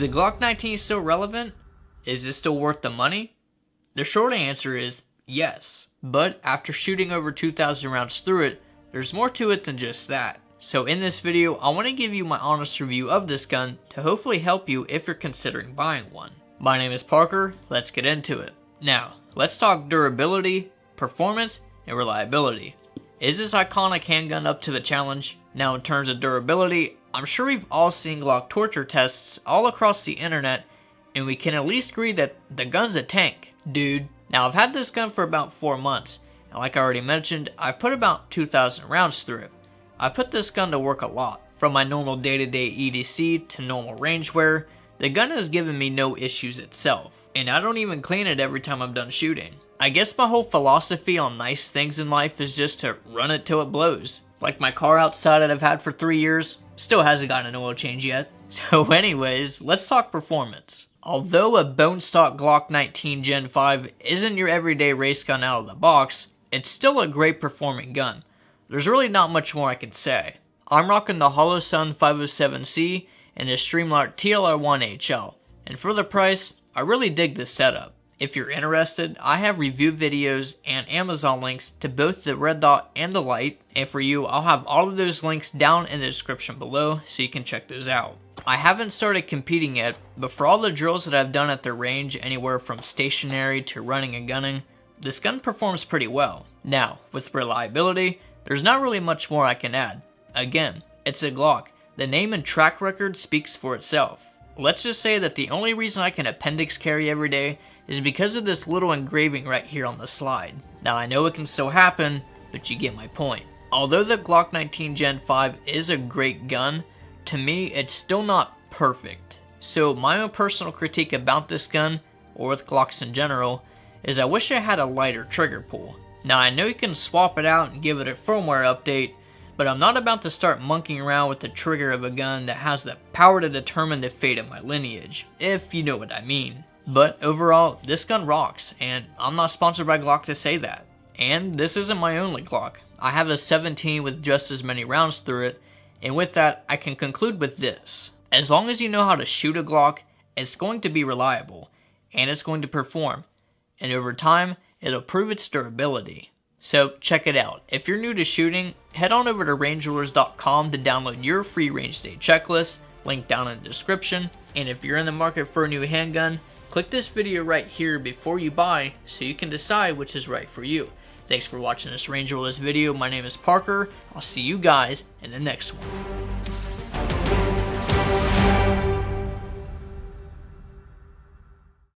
the Glock 19 still relevant? Is it still worth the money? The short answer is yes, but after shooting over 2,000 rounds through it, there's more to it than just that. So in this video, I want to give you my honest review of this gun to hopefully help you if you're considering buying one. My name is Parker, let's get into it. Now, let's talk durability, performance, and reliability. Is this iconic handgun up to the challenge? Now in terms of durability, I'm sure we've all seen Glock torture tests all across the internet, and we can at least agree that the gun's a tank, dude. Now I've had this gun for about 4 months, and like I already mentioned, I've put about 2,000 rounds through it. I put this gun to work a lot. From my normal day-to-day EDC to normal range wear, the gun has given me no issues itself, and I don't even clean it every time I'm done shooting. I guess my whole philosophy on nice things in life is just to run it till it blows. Like my car outside that I've had for 3 years, still hasn't gotten an oil change yet. So anyways, let's talk performance. Although a bone stock Glock 19 Gen 5 isn't your everyday race gun out of the box, it's still a great performing gun. There's really not much more I can say. I'm rocking the Holosun 507C and the Streamlight TLR1HL, and for the price, I really dig this setup. If you're interested, I have review videos and Amazon links to both the red dot and the light, and for you, I'll have all of those links down in the description below so you can check those out. I haven't started competing yet, but for all the drills that I've done at the range, anywhere from stationary to running and gunning, this gun performs pretty well. Now, with reliability, there's not really much more I can add. Again, it's a Glock. The name and track record speaks for itself. Let's just say that the only reason I can appendix carry every day is because of this little engraving right here on the slide. Now I know it can still happen, but you get my point. Although the Glock 19 Gen 5 is a great gun, to me it's still not perfect. So my own personal critique about this gun, or with Glocks in general, is I wish I had a lighter trigger pull. Now I know you can swap it out and give it a firmware update, but I'm not about to start monkeying around with the trigger of a gun that has the power to determine the fate of my lineage, if you know what I mean. But overall, this gun rocks, and I'm not sponsored by Glock to say that. And this isn't my only Glock. I have a 17 with just as many rounds through it, and with that, I can conclude with this. As long as you know how to shoot a Glock, it's going to be reliable, and it's going to perform. And over time, it'll prove its durability. So check it out. If you're new to shooting, head on over to rangerulers.com to download your free range day checklist, link down in the description. And if you're in the market for a new handgun, click this video right here before you buy so you can decide which is right for you. Thanks for watching this Range Rulerz video. My name is Parker. I'll see you guys in the next one.